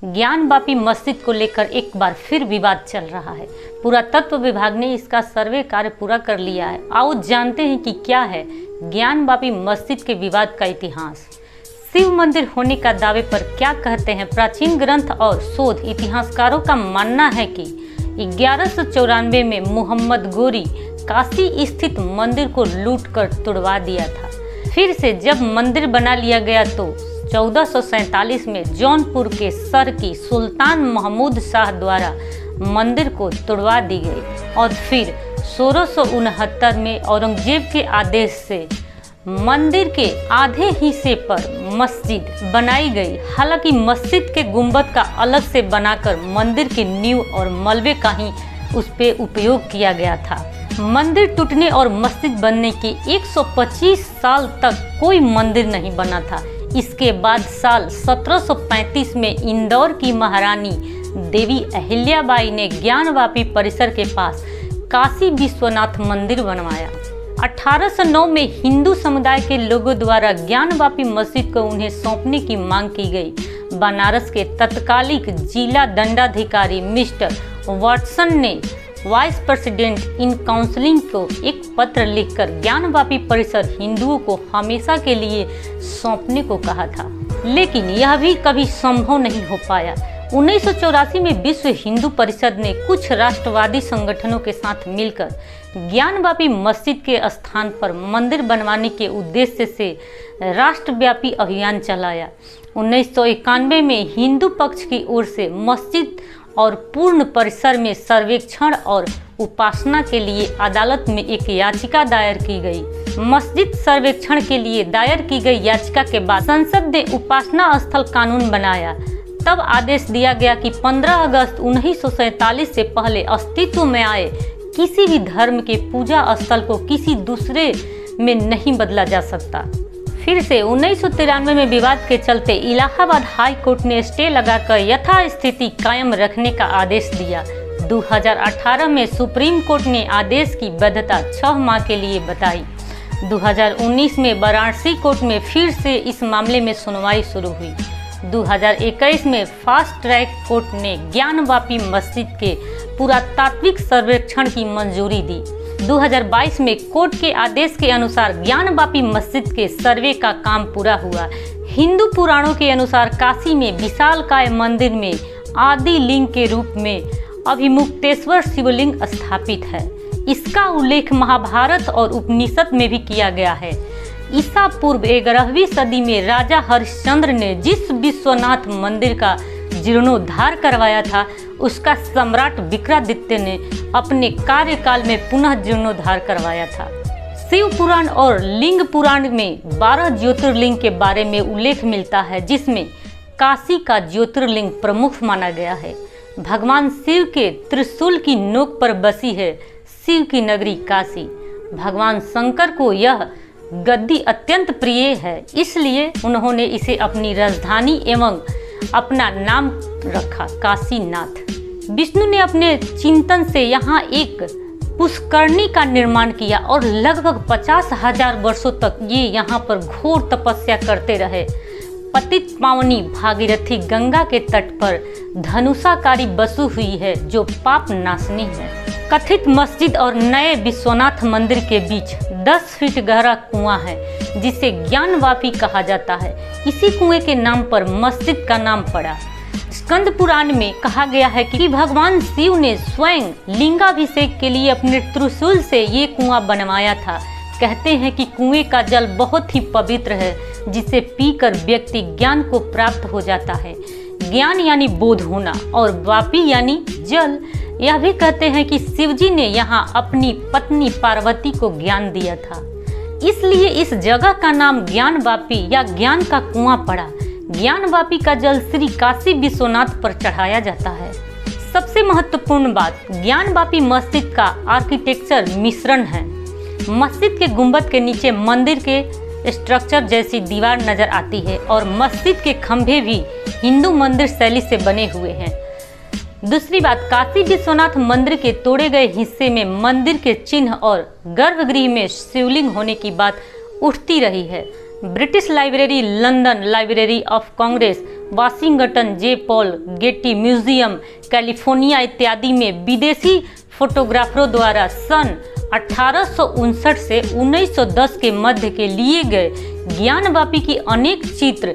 ज्ञानवापी मस्जिद को लेकर एक बार फिर विवाद चल रहा है। पुरातत्व विभाग ने इसका सर्वे कार्य पूरा कर लिया है। आओ जानते हैं कि क्या है ज्ञानवापी मस्जिद के विवाद का इतिहास। शिव मंदिर होने का दावे पर क्या कहते हैं प्राचीन ग्रंथ और शोध इतिहासकारों का मानना है कि 1194 में मोहम्मद गोरी काशी स्थित मंदिर को लूटकर तुड़वा दिया था। फिर से जब मंदिर बना लिया गया तो 1447 में जौनपुर के सर की सुल्तान महमूद शाह द्वारा मंदिर को तुड़वा दी गई और फिर 1669 में औरंगजेब के आदेश से मंदिर के आधे हिस्से पर मस्जिद बनाई गई। हालांकि मस्जिद के गुंबद का अलग से बनाकर मंदिर की नींव और मलबे का ही उस पे उपयोग किया गया था। मंदिर टूटने और मस्जिद बनने के 125 साल तक कोई मंदिर नहीं बना था। इसके बाद साल 1735 में इंदौर की महारानी देवी अहिल्याबाई ने ज्ञानवापी परिसर के पास काशी विश्वनाथ मंदिर बनवाया। 1809 में हिंदू समुदाय के लोगों द्वारा ज्ञानवापी मस्जिद को उन्हें सौंपने की मांग की गई। बनारस के तत्कालिक जिला दंडाधिकारी मिस्टर वाटसन ने वाइस प्रेसिडेंट इन काउंसिलिंग को एक पत्र लिखकर ज्ञानवापी परिसर हिंदुओं को हमेशा के लिए सौंपने को कहा था, लेकिन यह भी कभी संभव नहीं हो पाया। 1984 में विश्व हिंदू परिषद ने कुछ राष्ट्रवादी संगठनों के साथ मिलकर ज्ञानवापी मस्जिद के स्थान पर मंदिर बनवाने के उद्देश्य से राष्ट्रव्यापी अभियान चलाया। 1991 में हिंदू पक्ष की ओर से मस्जिद और पूर्ण परिसर में सर्वेक्षण और उपासना के लिए अदालत में एक याचिका दायर की गई। मस्जिद सर्वेक्षण के लिए दायर की गई याचिका के बाद संसद ने उपासना स्थल कानून बनाया। तब आदेश दिया गया कि 15 अगस्त 1947 से पहले अस्तित्व में आए किसी भी धर्म के पूजा स्थल को किसी दूसरे में नहीं बदला जा सकता। फिर से 1993 में विवाद के चलते इलाहाबाद हाई कोर्ट ने स्टे लगाकर यथास्थिति कायम रखने का आदेश दिया। 2018 में सुप्रीम कोर्ट ने आदेश की वैधता 6 माह के लिए बताई। 2019 में वाराणसी कोर्ट में फिर से इस मामले में सुनवाई शुरू हुई। 2021 में फास्ट ट्रैक कोर्ट ने ज्ञानवापी मस्जिद के पुरातात्विक सर्वेक्षण की मंजूरी दी। 2022 में कोर्ट के आदेश के अनुसार ज्ञानवापी मस्जिद के सर्वे का काम पूरा हुआ। हिंदू पुराणों के अनुसार काशी में विशालकाय मंदिर में आदि लिंग के रूप में अभिमुक्तेश्वर शिवलिंग स्थापित है। इसका उल्लेख महाभारत और उपनिषद में भी किया गया है। ईसा पूर्व 11वीं सदी में राजा हरिश्चंद्र ने जिस विश्वनाथ मंदिर का जीर्णोद्धार करवाया था, उसका सम्राट विक्रमादित्य ने अपने कार्यकाल में पुनः जीर्णोद्धार करवाया था। शिव पुराण और लिंग पुराण में 12 ज्योतिर्लिंग के बारे में उल्लेख मिलता है, जिसमें काशी का ज्योतिर्लिंग प्रमुख माना गया है। भगवान शिव के त्रिशूल की नोक पर बसी है शिव की नगरी काशी। भगवान शंकर को यह गद्दी अत्यंत प्रिय है, इसलिए उन्होंने इसे अपनी राजधानी एवं अपना नाम रखा काशीनाथ। विष्णु ने अपने चिंतन से यहाँ एक पुष्करणी का निर्माण किया और लगभग 50,000 वर्षों तक ये यहाँ पर घोर तपस्या करते रहे। पतित पावनी भागीरथी गंगा के तट पर धनुषाकारी बसु हुई है, जो पाप नाशनी है। कथित मस्जिद और नए विश्वनाथ मंदिर के बीच 10 फीट गहरा कुआं है, जिसे ज्ञानवापी कहा जाता है। इसी कुएं के नाम पर मस्जिद का नाम पड़ा। स्कंद पुराण में कहा गया है कि भगवान शिव ने स्वयं लिंगाभिषेक के लिए अपने त्रिशूल से ये कुआं बनवाया था। कहते हैं कि कुएं का जल बहुत ही पवित्र है, जिसे पीकर व्यक्ति ज्ञान को प्राप्त हो जाता है। ज्ञान यानी बोध होना और वापी यानी जल। यह भी कहते हैं कि शिवजी ने यहाँ अपनी पत्नी पार्वती को ज्ञान दिया था, इसलिए इस जगह का नाम ज्ञानवापी या ज्ञान का कुआं पड़ा। ज्ञानवापी का जल श्री काशी विश्वनाथ पर चढ़ाया जाता है। सबसे महत्वपूर्ण बात, ज्ञानवापी मस्जिद का आर्किटेक्चर मिश्रण है। मस्जिद के गुंबद के नीचे मंदिर के स्ट्रक्चर जैसी दीवार नजर आती है और मस्जिद के खंभे भी हिंदू मंदिर शैली से बने हुए हैं। दूसरी बात, काशी विश्वनाथ मंदिर के तोड़े गए हिस्से में मंदिर के चिन्ह और गर्भगृह में शिवलिंग होने की बात उठती रही है। British library, London library of Congress, Washington J Paul Getty museum, California इत्यादि में विदेशी फोटोग्राफरों द्वारा सन 1859 से 1910 के मध्य के लिए गए ज्ञानवापी की अनेक चित्र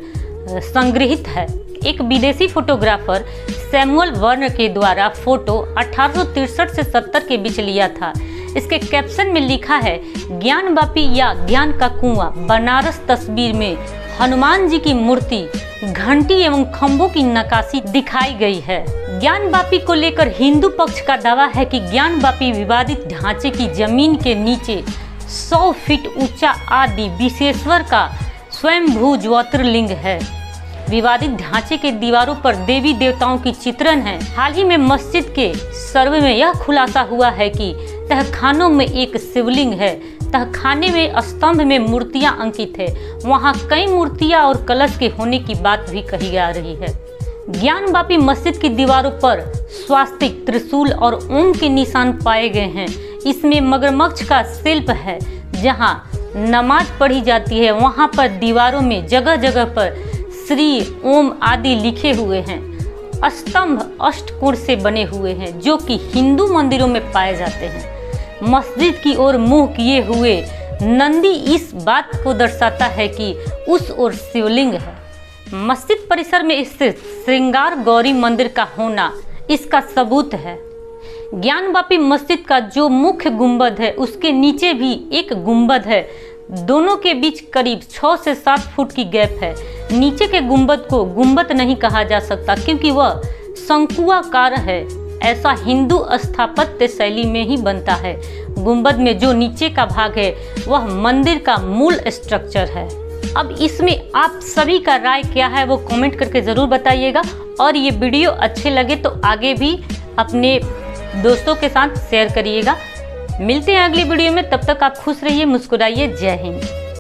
संग्रहित है। एक विदेशी फोटोग्राफर सैमुअल वर्न के द्वारा फोटो 1863 से 70 के बीच लिया था। इसके कैप्शन में लिखा है, ज्ञानवापी या ज्ञान का कुआं बनारस तस्वीर में हनुमान जी की मूर्ति, घंटी एवं खंभों की नक्काशी दिखाई गई है। ज्ञानवापी को लेकर हिंदू पक्ष का दावा है कि ज्ञानवापी विवादित ढांचे की जमीन के नीचे 100 फीट ऊंचा आदि विश्वेश्वर का स्वयंभू ज्योतिर्लिंग है। विवादित ढांचे के दीवारों पर देवी देवताओं की चित्रण है। हाल ही में मस्जिद के सर्वे में यह खुलासा हुआ है कि तहखानों में एक शिवलिंग है। तहखाने में स्तंभ में मूर्तियां अंकित है। वहां कई मूर्तियां और कलश के होने की बात भी कही जा रही है। ज्ञानवापी मस्जिद की दीवारों पर स्वास्तिक, त्रिशूल और ओम के निशान पाए गए हैं। इसमें मगरमच्छ का शिल्प है। जहां नमाज पढ़ी जाती है वहां पर दीवारों में जगह जगह पर श्री, ओम आदि लिखे हुए हैं। स्तंभ अष्टकोण से बने हुए हैं जो कि हिंदू मंदिरों में पाए जाते हैं। मस्जिद की ओर मुंह किए हुए नंदी इस बात को दर्शाता है कि उस ओर शिवलिंग है। मस्जिद परिसर में स्थित श्रृंगार गौरी मंदिर का होना इसका सबूत है। ज्ञानवापी मस्जिद का जो मुख्य गुंबद है उसके नीचे भी एक गुंबद है। दोनों के बीच करीब 6 से 7 फुट की गैप है। नीचे के गुंबद को गुंबद नहीं कहा जा सकता क्योंकि वह शंकुआकार है। ऐसा हिंदू स्थापत्य शैली में ही बनता है। गुंबद में जो नीचे का भाग है वह मंदिर का मूल स्ट्रक्चर है। अब इसमें आप सभी का राय क्या है वो कमेंट करके ज़रूर बताइएगा और ये वीडियो अच्छे लगे तो आगे भी अपने दोस्तों के साथ शेयर करिएगा। मिलते हैं अगली वीडियो में, तब तक आप खुश रहिए, मुस्कुराइए। जय हिंद।